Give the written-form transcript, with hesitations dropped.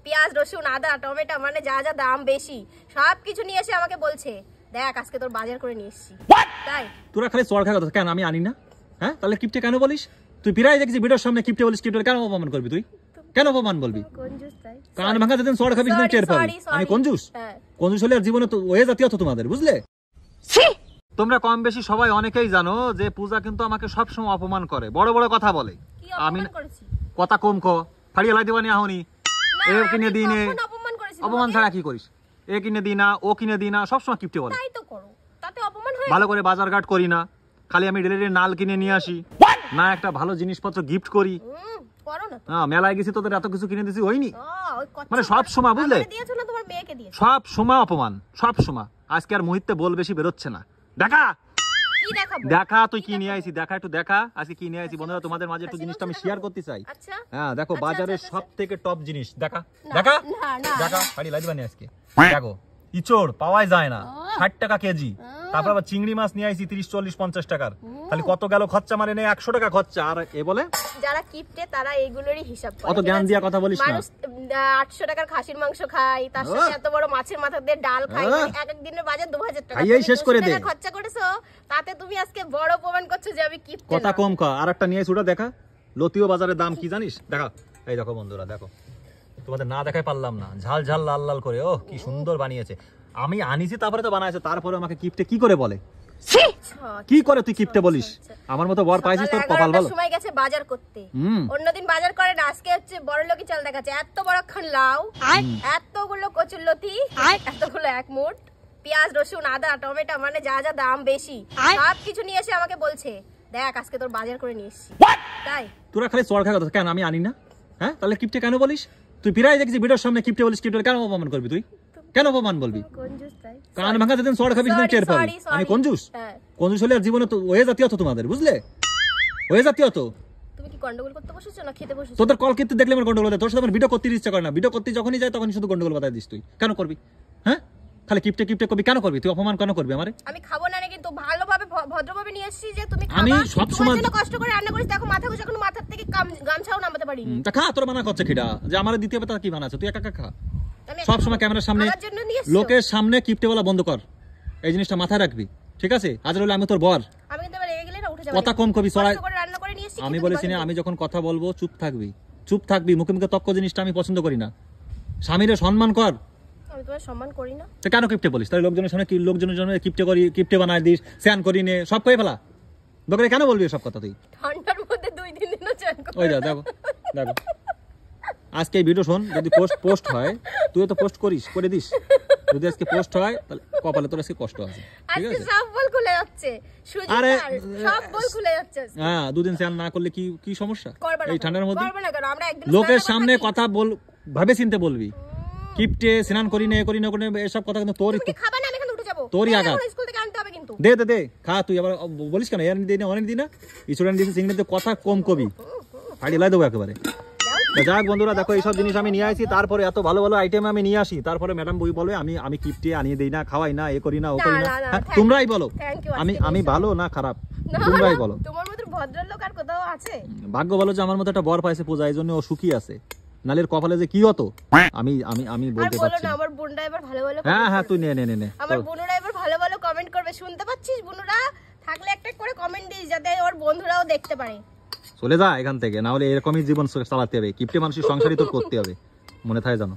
পেঁয়াজ রসুন আদা টমেটো মানে যা যা দাম বেশি সবকিছু নিয়ে এসে আমাকে বলছে দেখ আজকে তোর বাজার করে নিয়ে এসেছি। তাই তোরা খালি চড় খাওয়া কথা কেন আমি আনি না? হ্যাঁ তাহলে কিপটে কেন বলিস? তুই প্রায় দেখছি ভিডিওর সামনে কিপটে বলিস, কিপটে কেন অপমান করবি? তুই কেন অপমান বলবি? কঞ্জুস তাই কান ভাঙা যেদিন চড় খাবি সেদিন টের পাবি। আমি কঞ্জুস? কঞ্জুস হলে আর জীবনে তো ওয়ে জাতীয় তো তোমাদের, বুঝলে? তোমরা কম বেশি সবাই অনেকেই জানো যে পূজা কিন্তু আমাকে সবসময় অপমান করে, বড় বড় কথা বলে। আমি কথা কম কো ফাড়িয়ে লাই দিবানি আহনি এ কিনে দিনে অপমান ছাড়া কি করিস? এ কিনে দিই না ও কিনে দিই না সবসময় কিপটে বলে। তাই তো করো, তাতে অপমান হয়। ভালো করে বাজার ঘাট করি না, খালি আমি ডেলিভারি নাল কিনে নিয়ে আসি না, একটা ভালো জিনিসপত্র গিফট করি। হ্যাঁ মেলায় গেছি তোদের এত কিছু কিনে দিছি হয়নি, মানে সব সময় বুঝলে সব সময় অপমান, সব সময়। আজকে আর মুহূর্তে বল বেশি বেরোচ্ছে না। দেখা দেখা তুই কি নিয়ে আইছি, দেখা একটু দেখা আজকে কি নিয়ে আইছি। বন্ধুরা তোমাদের মাঝে একটু জিনিসটা আমি শেয়ার করতে চাই। হ্যাঁ দেখো বাজারের সব থেকে টপ জিনিস, দেখা দেখা দেখা ফাড়ি লাইবানি আজকে। দেখো ইচড় পাওয়াই যায় না 60 টাকা কেজি, তারপর আবার চিংড়ি মাছ নিয়ে আইছি 30 40 50 টাকার। তাহলে কত গেল খরচা? মানে নেই 100 টাকা খরচা। আর এ বলে যারা কিপটে তারা এইগুলোরই হিসাব করে। অত জ্ঞান দিয়া কথা বলিস না। মানুষ 800 টাকার খাসির মাংস খায়, তার সাথে এত বড় মাছের মাথা দিয়ে ডাল খায়, এক এক দিনের বাজার 2000 টাকা খাইয়েই শেষ করে দে। খরচা করেছো, তাতে তুমি আজকে বড় প্রমাণ করছো যে আমি কিপটে। কথা কম কর। আরেকটা নিয়ে আইছি, ওটা দেখা। লতিও বাজারের দাম কি জানিস? দেখা এই দেখো বন্ধুরা, দেখো তোমাদের না দেখাই পারলাম না, ঝাল ঝাল লাল লাল করে। ও কি সুন্দর বানিয়েছে। আমি আনিছি তারপরে তো বানাইছে, তারপরে আমাকে কিপটে কি করে বলে? কি করে তুই কিপটে বলিস? আমার মতো বর পাইছিস তোর কপাল ভালো। সময় গেছে বাজার করতে, অন্যদিন বাজার করে না, আজকে হচ্ছে বড় লোকি চাল দেখাচ্ছে। এত বড় খান লাউ, এতগুলো কচুরলতি, এতগুলো এক মুঠ পেঁয়াজ রসুন আদা টমেটো মানে যা যা দাম বেশি সবকিছু নিয়ে এসে আমাকে বলছে দেখ আজকে তোর বাজার করে নিয়ে এসেছি। তাই তোরা খালি চড় খাওয়া কথা কেন আমি আনি না? হ্যাঁ তাহলে কিপটে কেন বলিস? তুই প্রায় দেখছি ভিডিওর সামনে কিপটে বলিস, কিপটে কেন অপমান করবি? তুই কেন অপমান বলবি? কান ভাঙা যেদিন চড় খাবি সেদিন টের পাবি। আমি কঞ্জুস? কঞ্জুস হলে আর জীবনে তো ওয়ে জাতীয় তো তোমাদের, বুঝলে? ওয়ে জাতীয় তো। তুমি কি গন্ডগোল করতে বসেছো না খেতে বসেছো? তোদের কল করতে দেখলে আমার গন্ডগোল হয়। তোর সাথে আমার ভিডিও করতে ইচ্ছা করে না। ভিডিও করতে যখনই যায় তখনই শুধু গন্ডগোল বাতায় দিস। তুই কেন করবি? হ্যাঁ খালি কিপটে কিপটে করবি কেন করবি? তুই অপমান কেন করবি আমারে? আমি খাবো না রে, কিন্তু ভালোভাবে ভদ্রভাবে নিয়ে এসেছি যে তুমি খাবা। আমি সব সময় কষ্ট করে রান্না করিস, দেখো মাথা গোছ এখন মাথার থেকে গামছাও নামাতে পারিনি। তা খা, তোর মানা করছে খিডা যে আমারে দিতে হবে, তা কি বানাচ্ছে? তুই একা একা খা। সব সময় ক্যামেরার সামনে লোকের সামনে কিপটে বলা বন্ধ কর, এই জিনিসটা মাথায় রাখবি, ঠিক আছে? আজ হলে আমি তোর বর, আমি কিন্তু এবার রেগে গেলে না উঠে যাব। কথা কম কবি সরাই আমি বলেছি না, আমি যখন কথা বলবো চুপ থাকবি, চুপ থাকবি। মুখে মুখে তক্ক জিনিসটা আমি পছন্দ করি না। স্বামীরে সম্মান কর। আমি তোমার সম্মান করি না তো কেন কিপটে বলিস? তাহলে লোকজনের সামনে লোকজনের জন্য কিপটে করি, কিপটে বানাই দিস, স্নান করি নে, সব কই ফেলা। দোকানে কেন বলবি সব কথা? তুই ঠান্ডার মধ্যে 2-3 দিনও চান কর। ওই দেখো দেখো আজকে এই ভিডিও শোন, যদি পোস্ট হয় তুই তো পোস্ট করিস, করে দিস। যদি আজকে পোস্ট হয় তাহলে কপালে তোর আজকে কষ্ট আছে, ঠিক আছে? আজকে সব বল খুলে যাচ্ছে, আরে সব বল খুলে যাচ্ছে। হ্যাঁ দুদিন স্নান না করলে কি কি সমস্যা এই ঠান্ডার মধ্যে? করবে না কেন? আমরা একদিন লোকের সামনে কথা বল, ভাবে চিন্তে বলবি। কিপটে স্নান করি না করি না করি না এসব কথা কিন্তু তোরই। তুই খাবা না, আমি এখানে উঠে যাব। তোরই আঘাত। স্কুল থেকে আনতে হবে কিন্তু। দে দে দে খা। তুই আবার বলিস কেন এর দিই না অনেক দিন না ইসুরান দিছে সিংড়িতে কথা কম কবি ফাড়ি লাই দেবো একেবারে। যাক বন্ধুরা দেখো এইসব জিনিস আমি নিয়ে আসি, তারপরে এত ভালো ভালো আইটেম আমি নিয়ে আসি, তারপরে ম্যাডাম বই বলবে আমি কিপটে আনিয়ে দেই না, খাওয়াই না, এ করি না ও করি না। তোমরাই বলো আমি ভালো না খারাপ, তোমরাই বলো। তোমার মতো ভদ্রলোক আর কোথাও আছে? ভাগ্য ভালো যে আমার মতো একটা বর পাইছে পূজা, এই জন্য ও সুখী আছে। নালের কপালে যে কি হতো আমি আমি আমি বলতে পারছি না। আমার বোনরা এবার ভালো ভালো হ্যাঁ হ্যাঁ তুই নে নে নে। আমার বোনরা এবার ভালো ভালো কমেন্ট করবে, শুনতে পাচ্ছিস? বোনরা থাকলে একটা করে কমেন্ট দিস যাতে ওর বন্ধুরাও দেখতে পারে। চলে যা এখান থেকে, না হলে এরকমই জীবন চালাতে হবে। কিপটে মানুষের সংসারই তো করতে হবে, মনে থাকে জানো।